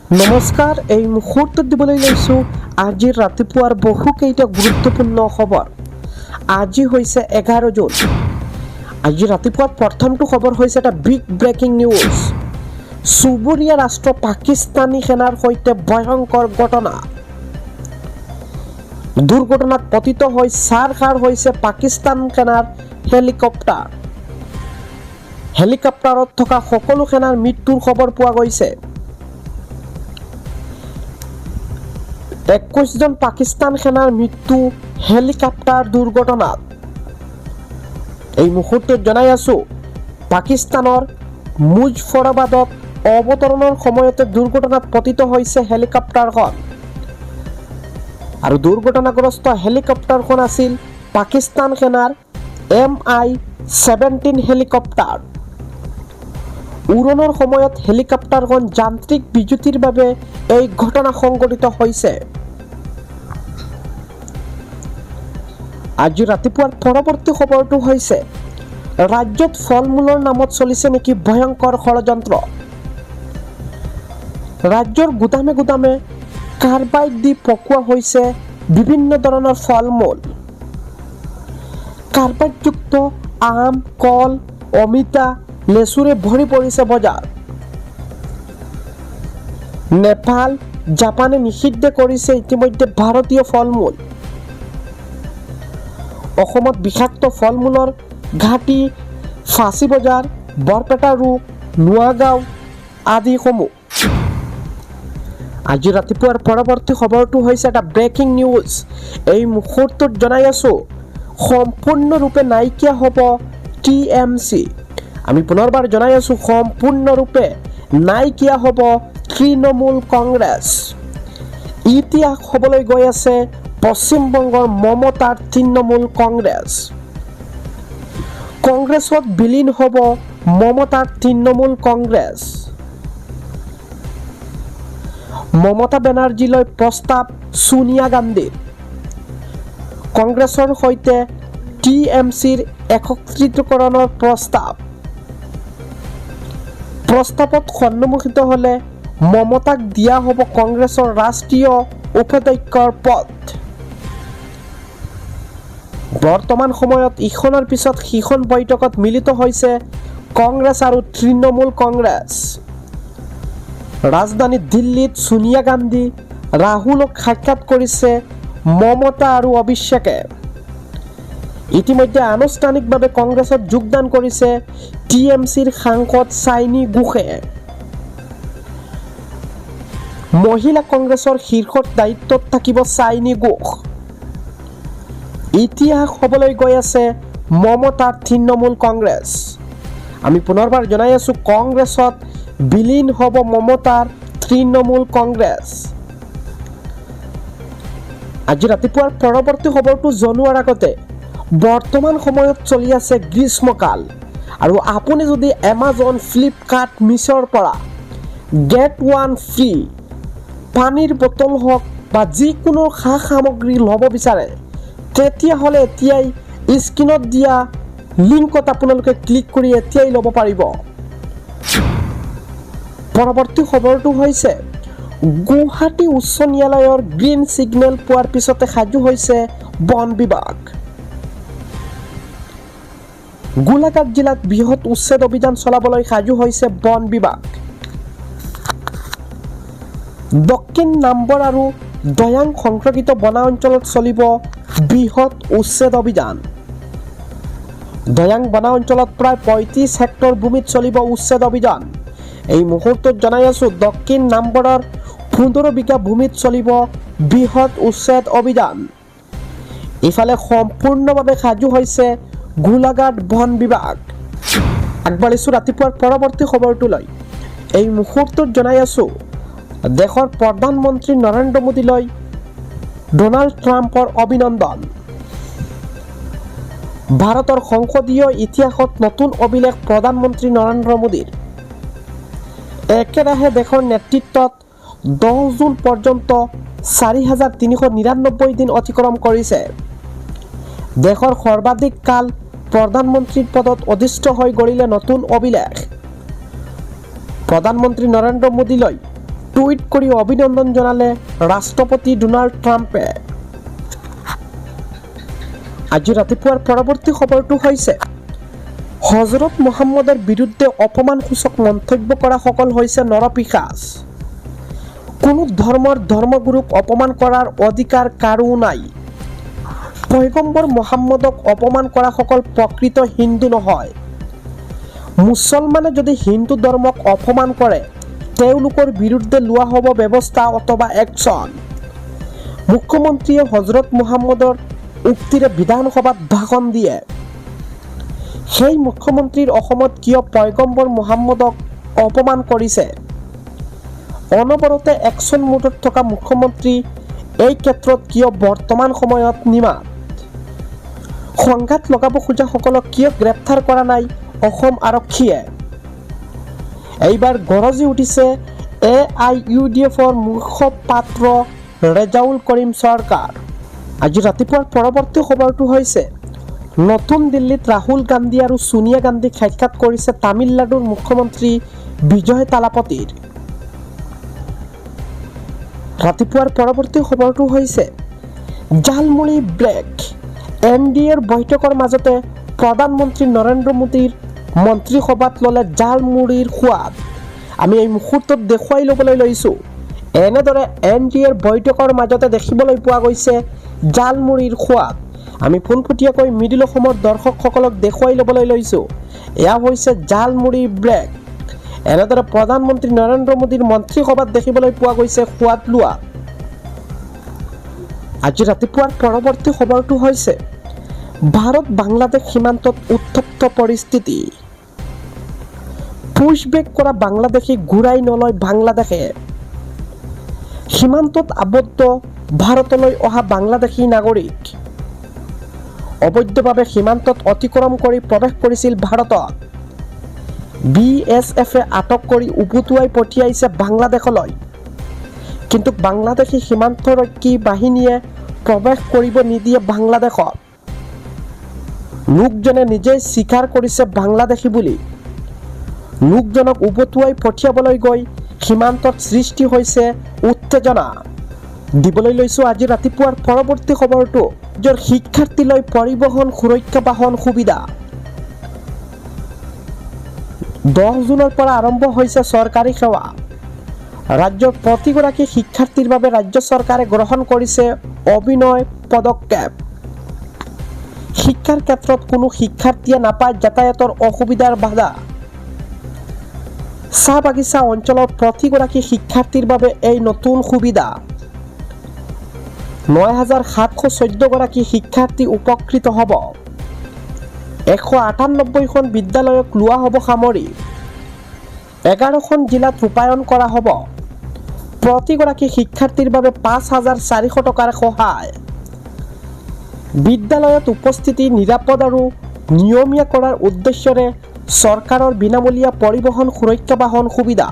নমস্কাৰ, এই মুহূৰ্তত দিবলৈ লৈছোঁ আজিৰ ৰাতিপুৱাৰ বহুকেইটা গুৰুত্বপূৰ্ণ খবৰ। আজি হৈছে 11 জুন। আজি ৰাতিপুৱাৰ প্ৰথমটো খবৰ হৈছে এটা বিগ ব্ৰেকিং নিউজ। চুবুৰীয়া ৰাষ্ট্ৰ পাকিস্তানী সেনাৰ সৈতে ভয়ংকৰ ঘটনা। দুৰ্ঘটনাত পতিত হৈ ছাৰখাৰ হৈছে পাকিস্তান সেনাৰ হেলিকপ্টাৰ। হেলিকপ্টাৰত থকা সকলো সেনাৰ মৃত্যুৰ খবৰ পোৱা গৈছে। 21 জন পাকিস্তান সেনাৰ মৃত্যু হেলিকপ্টাৰ দুৰ্ঘটনাত। এই মুহূৰ্তত জনাই আছো পাকিস্তানৰ মুজফৰাবাদত অৱতৰণৰ সময়তে দুৰ্ঘটনাত পতিত হৈছে হেলিকপ্টাৰখন। আৰু দুৰ্ঘটনাগ্ৰস্ত হেলিকপ্টাৰখন আছিল পাকিস্তান সেনাৰ MI-17 হেলিকপ্টাৰ। উৰণৰ সময়ত হেলিকপ্টাৰখন যান্ত্ৰিক বিজুতিৰ বাবে এই ঘটনা সংঘটিত হৈছে। আজি ৰাতিপুৱাৰ পৰৱৰ্তী খবৰটো হৈছে ৰাজ্যত ফল-মূলৰ নামত চলিছে নেকি ভয়ংকৰ ষড়যন্ত্ৰ। ৰাজ্যৰ গুদামে গুদামে কাৰ্বাইড দি পকোৱা হৈছে বিভিন্ন ধৰণৰ ফল-মূল। কাৰ্বাইডযুক্ত আম, কল, অমিতা, লেচুৰে ভৰি পৰিছে বজাৰ। নেপাল, জাপানে নিষিদ্ধ কৰিছে ইতিমধ্যে ভাৰতীয় ফল-মূল। অসমত বিষাক্ত ফল-মূলৰ ঘাটি ফাঁচী বজাৰ, বৰপেটা ৰোড, নোয়াগাঁও আদিসমূহ। আজি ৰাতিপুৱাৰ পৰৱৰ্তী খবৰটো হৈছে এটা ব্ৰেকিং নিউজ। এই মুহূৰ্তত জনাই আছো সম্পূৰ্ণৰূপে নাইকিয়া হ'ব TMC। আমি পুনৰবাৰ জনাই আছো সম্পূৰ্ণৰূপে নাইকিয়া হ'ব তৃণমূল কংগ্ৰেছ। ইতিহাস হ'বলৈ গৈ আছে পশ্চিমবংগৰ মমতাৰ তৃণমূল কংগ্ৰেছ। কংগ্ৰেছত বিলীন হ'ব মমতাৰ তৃণমূল কংগ্ৰেছ। মমতা বেনাৰ্জীলৈ প্ৰস্তাৱ ছোনিয়া গান্ধীৰ। কংগ্ৰেছৰ সৈতে TMCৰ একত্ৰিতকৰণৰ প্ৰস্তাৱ। প্ৰস্তাৱত সন্মুখিত হ'লে মমতাক দিয়া হ'ব কংগ্ৰেছৰ ৰাষ্ট্ৰীয় উপাধ্যক্ষৰ পদ। বৰ্তমান সময়ত ইখনৰ পিছত সিখন বৈঠকত মিলিত হৈছে কংগ্ৰেছ আৰু তৃণমূল কংগ্ৰেছ। ৰাজধানী দিল্লীত ছোনিয়া গান্ধী, ৰাহুলক সাক্ষাৎ কৰিছে মমতা আৰু অভিষেকে। ইতিমধ্যে আনুষ্ঠানিকভাৱে কংগ্ৰেছত যোগদান কৰিছে TMCৰ সাংসদ চাইনী ঘোষে। মহিলা কংগ্ৰেছৰ শীৰ্ষ দায়িত্বত থাকিব চাইনী ঘোষ। ইতিহাস হ'বলৈ গৈ আছে মমতাৰ তৃণমূল কংগ্ৰেছ। আমি পুনৰবাৰ জনাই আছো কংগ্ৰেছত বিলীন হ'ব মমতাৰ তৃণমূল কংগ্ৰেছ। আজি ৰাতিপুৱাৰ পৰৱৰ্তী খবৰটো জনোৱাৰ আগতে বৰ্তমান সময়ত চলি আছে গ্ৰীষ্মকাল আৰু আপুনি যদি এমাজন, ফ্লিপকাৰ্ট, মিছ'ৰ পৰা গেট ওৱান ফ্ৰী পানীৰ বটল হওক বা যিকোনো সা-সামগ্ৰী ল'ব বিচাৰে তেতিয়াহ'লে এতিয়াই স্ক্ৰীনত দিয়া লিংকত আপোনালোকে ক্লিক কৰি এতিয়াই ল'ব পাৰিব। পৰৱৰ্তী খবৰটো হৈছে গুৱাহাটী উচ্চ ন্যায়ালয়ৰ গ্ৰীণ ছিগনেল পোৱাৰ পিছতে সাজু হৈছে বন বিভাগ। গোলাঘাট জিলাত বৃহৎ উচ্ছেদ অভিযান চলাবলৈ সাজু হৈছে বন বিভাগ। দক্ষিণ নাম্বৰ আৰু দয়াং সংৰক্ষিত বনাঞ্চলত চলিব বৃহৎ উচ্ছেদ অভিযান। দয়াং বনাঞ্চলত প্ৰায় 35 হেক্টৰ ভূমিত চলিব উচ্ছেদ অভিযান। এই মুহূৰ্তত জনাই আছো দক্ষিণ নাম্বৰৰ 15 বিঘা ভূমিত চলিব বৃহৎ উচ্ছেদ অভিযান। ইফালে সম্পূৰ্ণভাৱে সাজু হৈছে গোলাঘাট বন বিভাগ। আগবাঢ়িছো ৰাতিপুৱাৰ পৰৱৰ্তী খবৰটোলৈ। এই মুহূৰ্তত জনাই আছো দেশৰ প্ৰধানমন্ত্ৰী নৰেন্দ্ৰ মোদীলৈ ডোনাল্ড ট্ৰাম্পৰ অভিনন্দন। ভাৰতৰ সংসদীয় ইতিহাসত নতুন অভিলেখ প্ৰধানমন্ত্ৰী নৰেন্দ্ৰ মোদীৰ। একেৰাহে দেশৰ নেতৃত্বত 10 জুন পৰ্যন্ত 4399 দিন অতিক্ৰম কৰিছে। দেশৰ সৰ্বাধিক কাল প্ৰধানমন্ত্ৰীৰ পদত অধিষ্ঠ হৈ গঢ়িলে নতুন অভিলেখ। প্ৰধানমন্ত্ৰী নৰেন্দ্ৰ মোদীলৈ টুইট কৰি অভিনন্দন জনালে ৰাষ্ট্ৰপতি ডোনাল্ড ট্ৰাম্পে। আজি ৰাতিপুৱাৰ পৰৱৰ্তী খবৰটো হৈছে হজৰত মুহাম্মদৰ বিৰুদ্ধে অপমানসূচক মন্তব্য কৰা সকল হৈছে নৰপিশাচ। কোনো ধৰ্মৰ ধৰ্মগুৰুক অপমান কৰাৰ অধিকাৰ কাৰো নাই। পয়গম্বৰ মুহাম্মদক অপমান কৰা সকল প্ৰকৃত হিন্দু নহয়। মুছলমানে যদি হিন্দু ধৰ্মক অপমান কৰে তেওঁলোকৰ বিৰুদ্ধে লোৱা হ'ব ব্যৱস্থা অথবা একশ্যন। মুখ্যমন্ত্ৰীয়ে হজৰত মুহাম্মদৰ উক্তিৰে বিধানসভাত ভাষণ দিয়ে। সেই মুখ্যমন্ত্ৰীৰ অসমত কিয় পয়গম্বৰ মুহাম্মদক অপমান কৰিছে? অনবৰতে একশ্যন মুডত থকা মুখ্যমন্ত্ৰী এই ক্ষেত্ৰত কিয় বৰ্তমান সময়ত নিমাত? সংঘাত লগাব খোজাসকলক কিয় গ্ৰেপ্তাৰ কৰা নাই অসম আৰক্ষীয়ে? এইবাৰ গৰজি উঠিছে AIUDFৰ মুখপাত্ৰ ৰেজাউল কৰিম চৰকাৰ। আজি ৰাতিপুৱাৰ পৰৱৰ্তী খবৰটো হৈছে নতুন দিল্লীত ৰাহুল গান্ধী আৰু ছোনিয়া গান্ধীক সাক্ষাৎ কৰিছে তামিলনাডুৰ মুখ্যমন্ত্ৰী বিজয় তালাপতিৰ। ৰাতিপুৱাৰ পৰৱৰ্তী খবৰটো হৈছে জালমুড়ি ব্ৰেক। NDAৰ বৈঠকৰ মাজতে প্ৰধানমন্ত্ৰী নৰেন্দ্ৰ মোদীৰ মন্ত্ৰীসভাত ল'লে জালমুড়িৰ সোৱাদ। আমি এই মুহূৰ্তত দেখুৱাই ল'বলৈ লৈছোঁ। এনেদৰে NDAৰ বৈঠকৰ মাজতে দেখিবলৈ পোৱা গৈছে জালমুড়িৰ সোৱাদ। আমি পোনপটীয়াকৈ মিডিল অসমৰ দৰ্শকসকলক দেখুৱাই ল'বলৈ লৈছোঁ। এয়া হৈছে জালমুড়ি ব্ৰেক। এনেদৰে প্ৰধানমন্ত্ৰী নৰেন্দ্ৰ মোদীৰ মন্ত্ৰীসভাত দেখিবলৈ পোৱা গৈছে সোৱাদ লোৱা। আজি ৰাতিপুৱাৰ পৰৱৰ্তী খবৰটো হৈছে ভাৰত বাংলাদেশ সীমান্তত উত্তপ্ত পৰিস্থিতি। পুছবেক কৰা বাংলাদেশী ঘূৰাই নলয় বাংলাদেশে। সীমান্তত আবদ্ধ ভাৰতলৈ অহা বাংলাদেশী নাগৰিক অবৈধভাৱে সীমান্তত অতিক্ৰম কৰি প্ৰৱেশ কৰিছিল ভাৰতত। BSFে আটক কৰি উভতুৱাই পঠিয়াইছে বাংলাদেশলৈ। কিন্তু বাংলাদেশী সীমান্তৰক্ষী বাহিনীয়ে প্ৰৱেশ কৰিব নিদিয়ে বাংলাদেশত। লোকজনে নিজেই স্বীকাৰ কৰিছে বাংলাদেশী বুলি। লোকজনক উভতুৱাই পঠিয়াবলৈ গৈ সীমান্তত সৃষ্টি হৈছে উত্তেজনা। দিবলৈ লৈছোঁ আজি ৰাতিপুৱাৰ পৰৱৰ্তী খবৰটো য'ৰ শিক্ষাৰ্থীলৈ পৰিবহণ সুৰক্ষা বাহন সুবিধা। 10 জুনৰ পৰা আৰম্ভ হৈছে চৰকাৰী সেৱা। ৰাজ্যৰ প্ৰতিগৰাকী শিক্ষাৰ্থীৰ বাবে ৰাজ্য চৰকাৰে গ্ৰহণ কৰিছে অভিনয় পদক্ষেপ। শিক্ষাৰ ক্ষেত্ৰত কোনো শিক্ষাৰ্থীয়ে নাপায় যাতায়াতৰ অসুবিধাৰ বাধা। চাহ বাগিচা অঞ্চলৰ প্ৰতিগৰাকী শিক্ষাৰ্থীৰ বাবে এই নতুন সুবিধা। ৯,৭১৪ গৰাকী শিক্ষাৰ্থী উপকৃত হ'ব। 198খন বিদ্যালয়ক লোৱা হ'ব সামৰি। 11খন জিলাত ৰূপায়ণ কৰা হ'ব। প্ৰতিগৰাকী শিক্ষাৰ্থীৰ বাবে 5,400 টকাৰ সহায়। বিদ্যালয়ত উপস্থিতি নিৰাপদ আৰু নিয়মীয়া কৰাৰ উদ্দেশ্যৰে চৰকাৰৰ বিনামূলীয়া পৰিবহণ সুৰক্ষা বাহন সুবিধা।